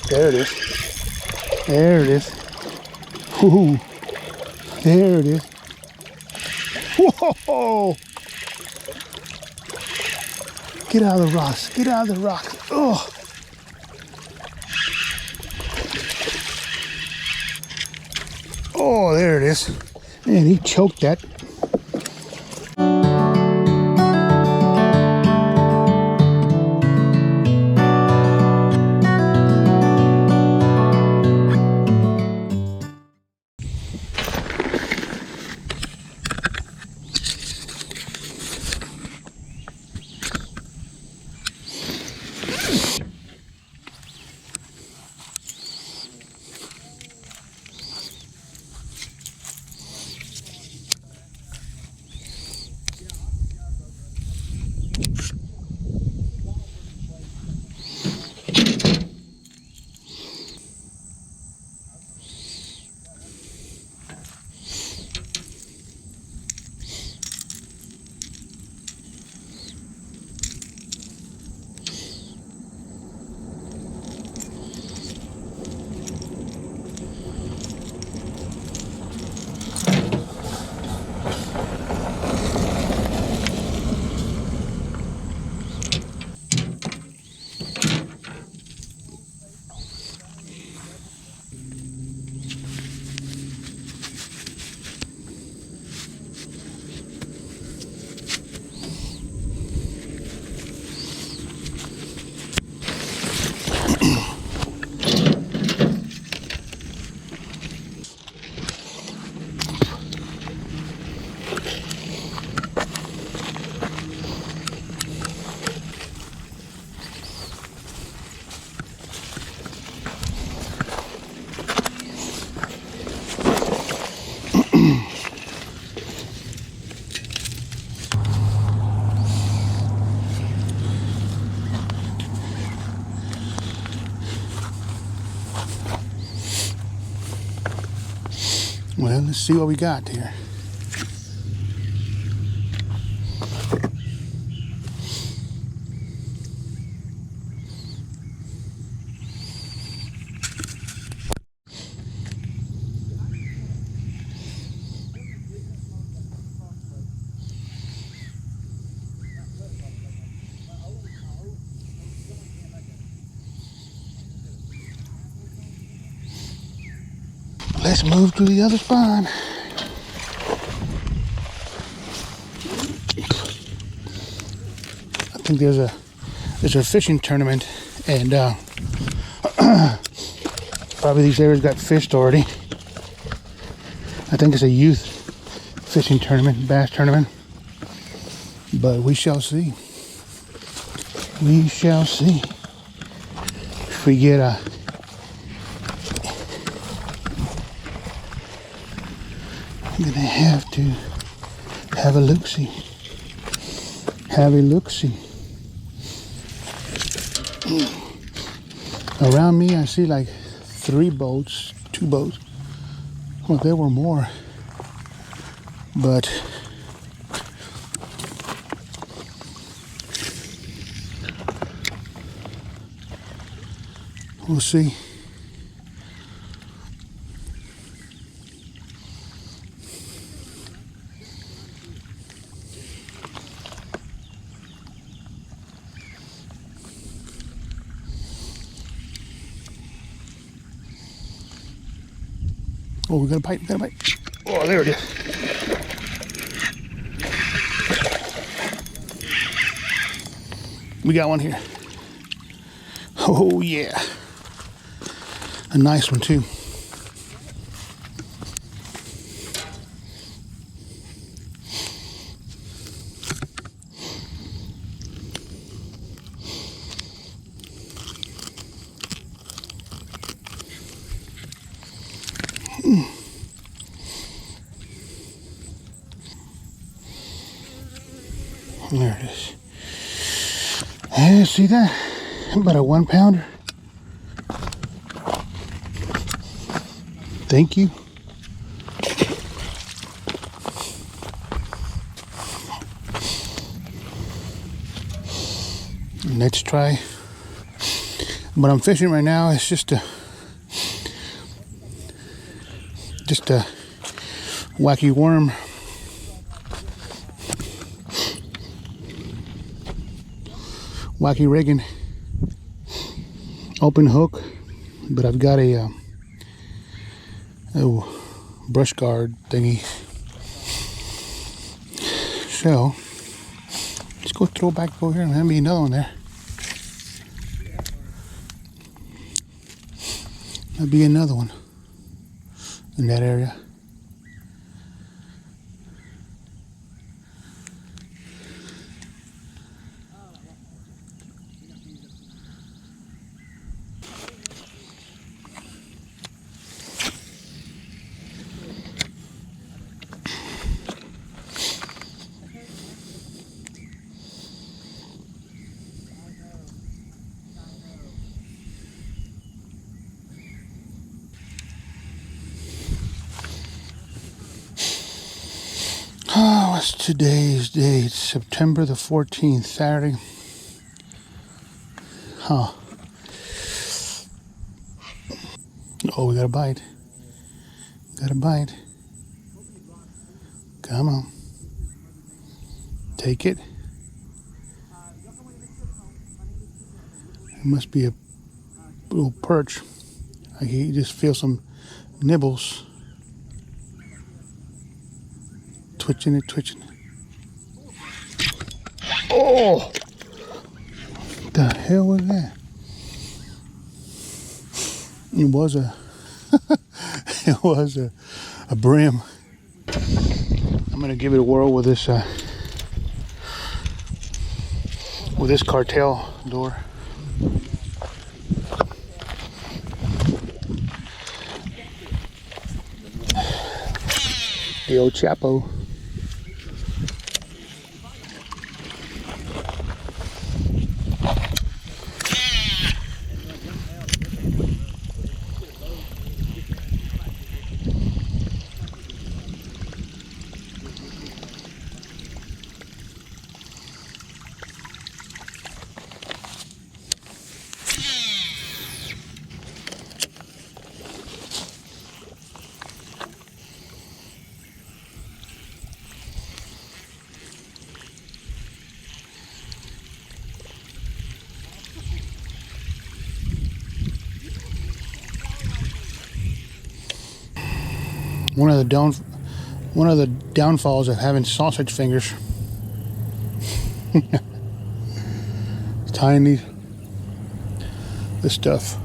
There it is. There it is. Ooh, there it is. Whoa! Get out of the rocks. Get out of the rocks. Oh. Oh, there it is. Man, he choked that. Well, let's see what we got here. Let's move to the other spot. I think there's a fishing tournament, and probably these areas got fished already. I think it's a youth fishing tournament, bass tournament, but we shall see. We shall see if we get a. I'm gonna have to have a look-see. Have a look-see. Around me, I see like 3 boats, 2 boats. Well, there were more, but we'll see. Oh, we got a bite, Oh, there it is. We got one here. Oh, yeah. A nice one, too. There it is. Yeah, see that? About a 1 pounder. Thank you. Let's try But I'm fishing right now. It's just a wacky worm. Wacky rigging. Open hook. But I've got a brush guard thingy. So let's go throw it back over here and there'll be another one there. There'll be another one in that area. Oh, what's today's date? It's September the 14th, Saturday. Huh. Oh, we got a bite. Got a bite. Come on. Take it. It must be a little perch. I can just feel some nibbles. Twitching it, twitching it. Oh! What the hell was that? It was a brim. I'm gonna give it a whirl with this cartel door. The old Chapo. One of the downfalls of having sausage fingers. Tying this stuff.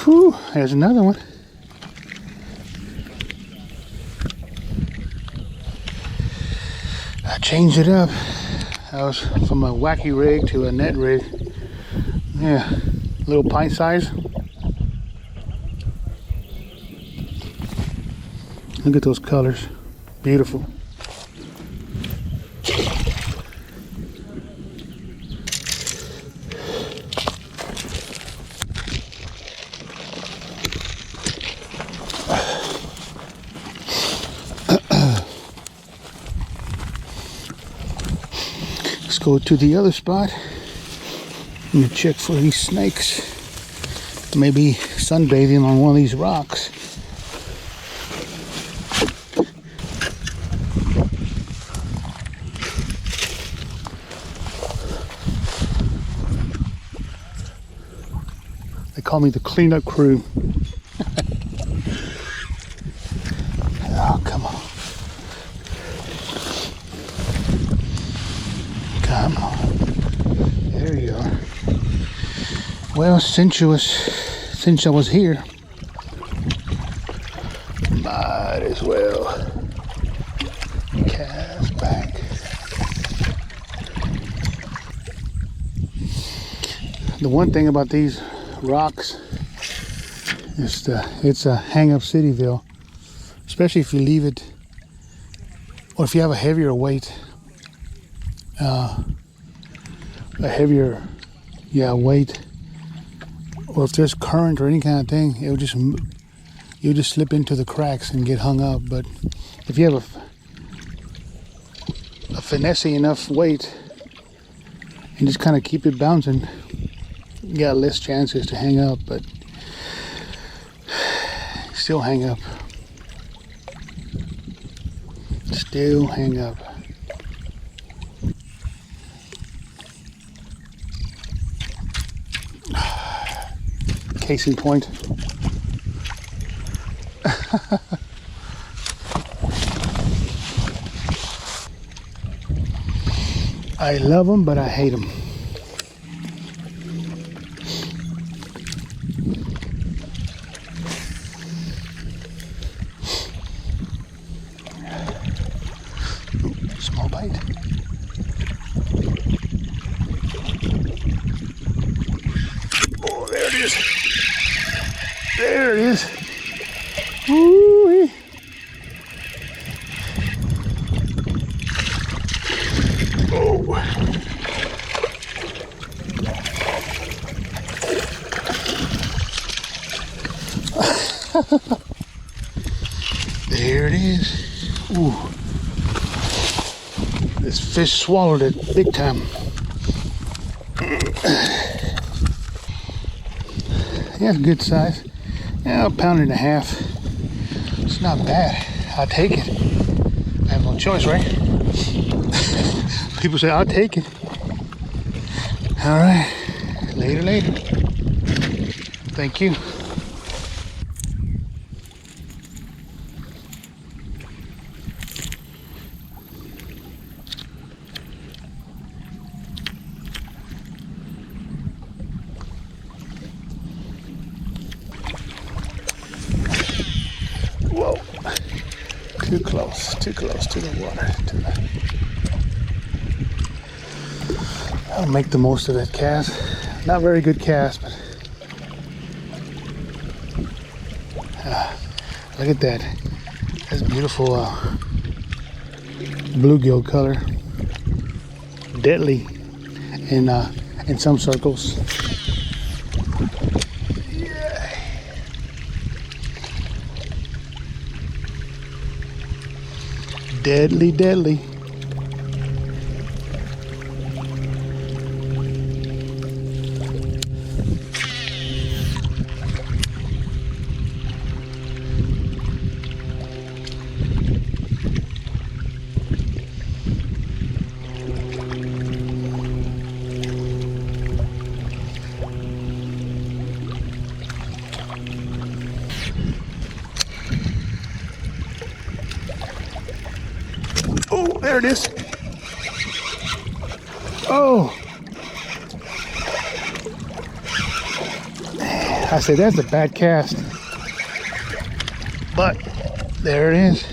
Whew, there's another one. I changed it up. I was from a wacky rig to a net rig. Yeah, little pint size. Look at those colors. Beautiful. Let's go to the other spot and check for these snakes. Maybe sunbathing on one of these rocks. They call me the cleanup crew. Oh, come on. Come on. There you are. Well, since I was here, might as well cast back. The one thing about these rocks is it's a hang-up cityville, especially if you leave it, or if you have a heavier weight, weight, or if there's current or any kind of thing, you'll just slip into the cracks and get hung up. But if you have a finessey enough weight and just kind of keep it bouncing, you got less chances to hang up, but still hang up. Still hang up. Case in point. I love them, but I hate them. Small bite. Oh, there it is. There it is. Woo-wee. Oh. There it is. Ooh. This fish swallowed it big time. Yeah, good size. Yeah, a pound and a half. It's not bad. I'll take it. I have no choice, right? People say, I'll take it. All right. Later. Thank you. Whoa. Too close to the water. I'll make the most of that cast. Not very good cast, but look at that. That's beautiful bluegill color. Deadly in some circles. Yeah. Deadly. Oh, there it is. Oh. I say that's a bad cast. But there it is.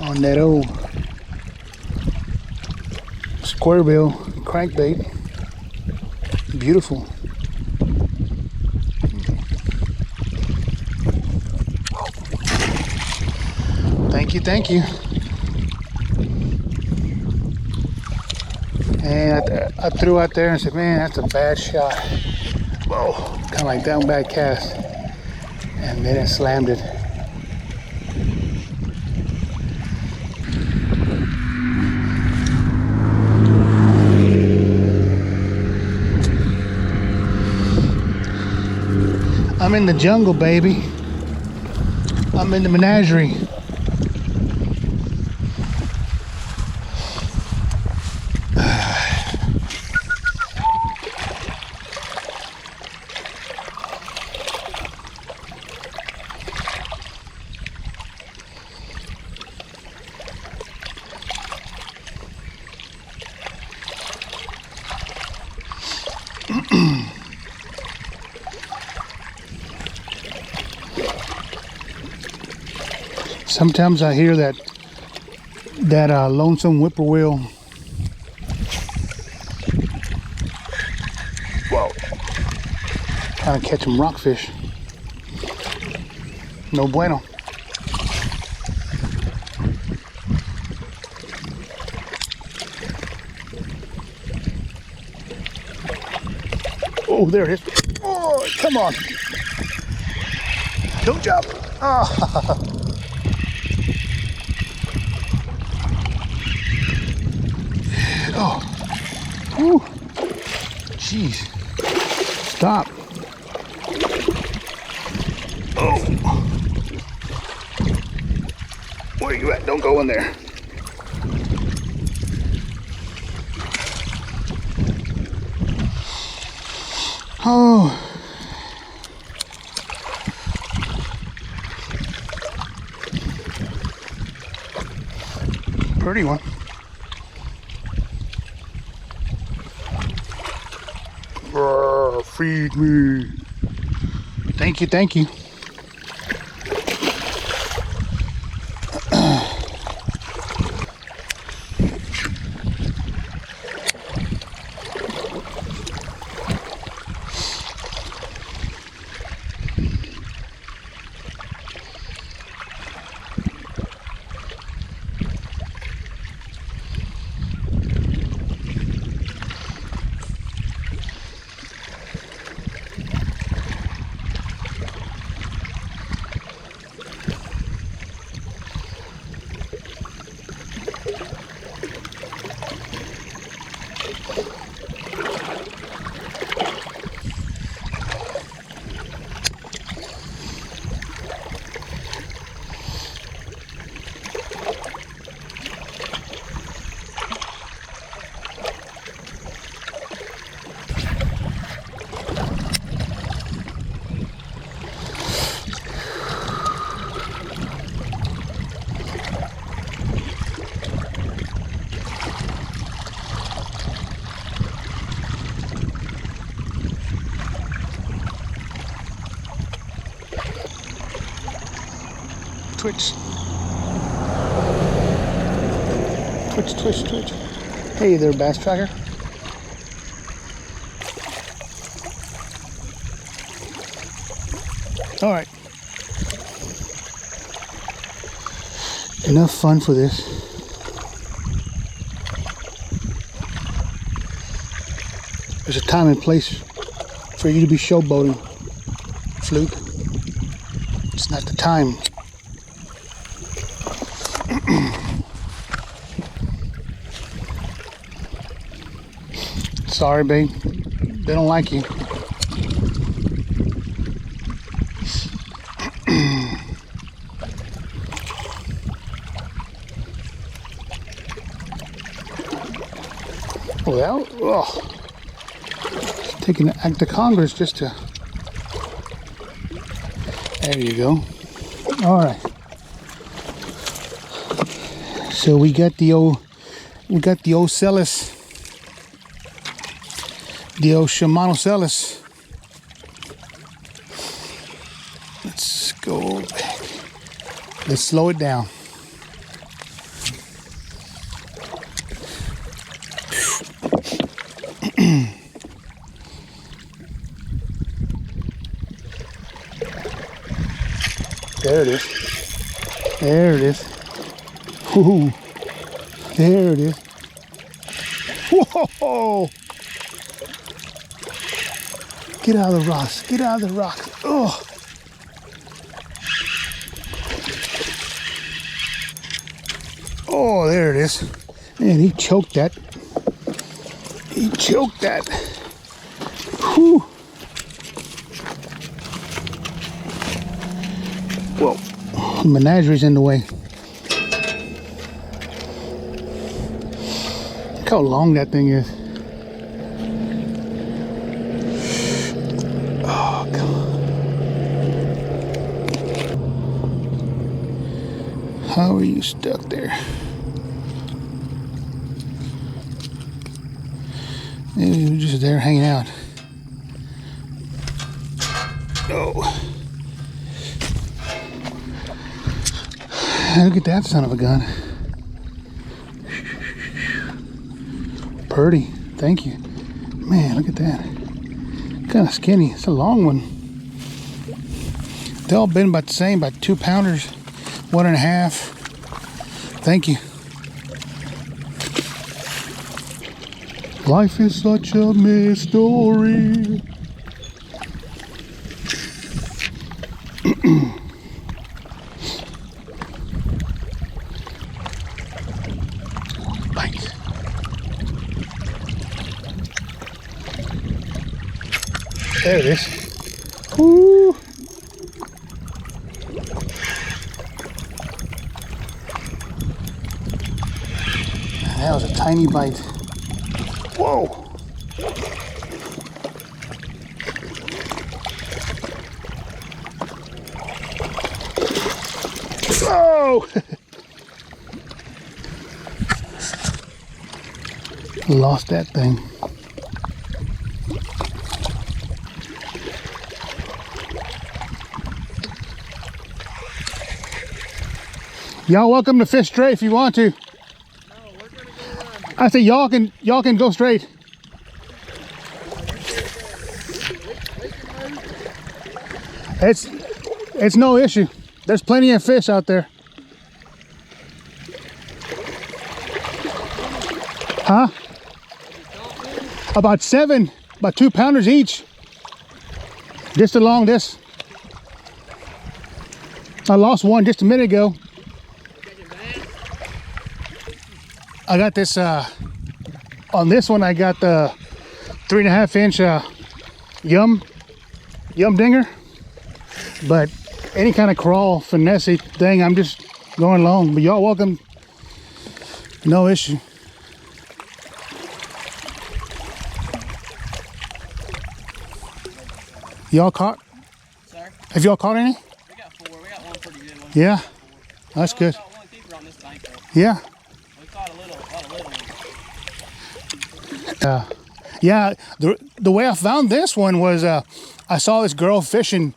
On that old square bill crankbait. Beautiful. Thank you. And I threw out there and said, man, that's a bad shot. Whoa, kind of like that one, bad cast. And then it slammed it. I'm in the jungle, baby. I'm in the menagerie. Sometimes I hear that lonesome whippoorwill. Whoa. Trying to catch some rockfish. No bueno. Oh, there it is. Oh, come on. Don't jump. Oh. Oh. Whew. Jeez. Stop. Oh. Where are you at? Don't go in there. Oh. Pretty one. Feed me. Thank you, thank you. Twitch. Twitch, twitch, twitch. Hey there, bass tracker. All right. Enough fun for this. There's a time and place for you to be showboating, Fluke. It's not the time. Sorry, babe. They don't like you. Well, taking the act of Congress just to. There you go. All right. So we got the old Celis. The old Shimano Celis. Let's go back. Let's slow it down. There it is. There it is. Ooh. There it is. Whoa! Get out of the rocks. Get out of the rocks. Oh. Oh, there it is. Man, he choked that. He choked that. Whew. Whoa. The menagerie's in the way. Look how long that thing is. Oh, come on. How are you stuck there? Maybe you're just there hanging out. Oh. Look at that son of a gun. Purdy, thank you. Man, look at that. Kind of skinny. It's a long one. They all been about the same, about 2 pounders, 1.5. Thank you. Life is such a mystery. Bite. There it is. Woo. That was a tiny bite. Whoa. Oh! Lost that thing. Y'all welcome to fish straight if you want to. I say y'all can go straight. It's no issue. There's plenty of fish out there. Huh? About 7, about 2 pounders each. Just along this. I lost one just a minute ago. I got this, on this one I got the 3.5 inch yum dinger. But any kind of crawl, finesse thing, I'm just going along. But y'all welcome, no issue. Y'all caught? Sir? Have y'all caught any? We got 4. We got one pretty good one. Yeah, that's good. Caught one keeper on this bank, though. Yeah. We caught a lot of little ones. Yeah, the way I found this one was I saw this girl fishing,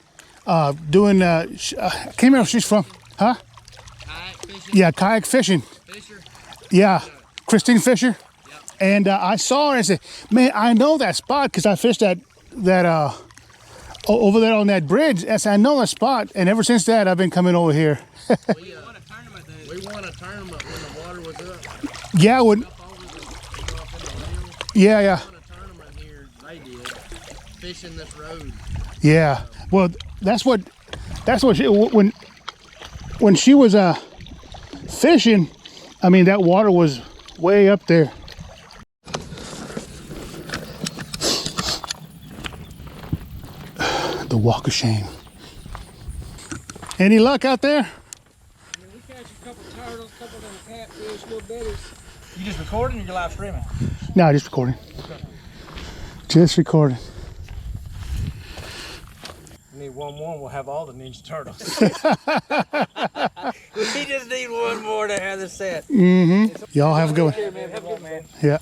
doing, I can't remember where she's from. Huh? Kayak fishing? Yeah, kayak fishing. Fisher? Yeah, Christine Fisher. Yep. And I saw her and I said, man, I know that spot because I fished that over there on that bridge. I said, I know that spot. And ever since that, I've been coming over here. We won a tournament then. We won a tournament when the water was up. Yeah, when, yeah. We won a tournament here, they did, fishing this road. Yeah. Well, that's what she, when she was fishing, I mean, that water was way up there. The walk of shame. Any luck out there? I mean, we catch a couple turtles, a couple of them catfish, little bitties. You just recording or you live streaming? No, just recording. Okay. Just recording. We need one more, we'll have all the Ninja Turtles. We just need one more to have the set. Mm-hmm. Y'all have a good one. Man, have a good man. Yeah.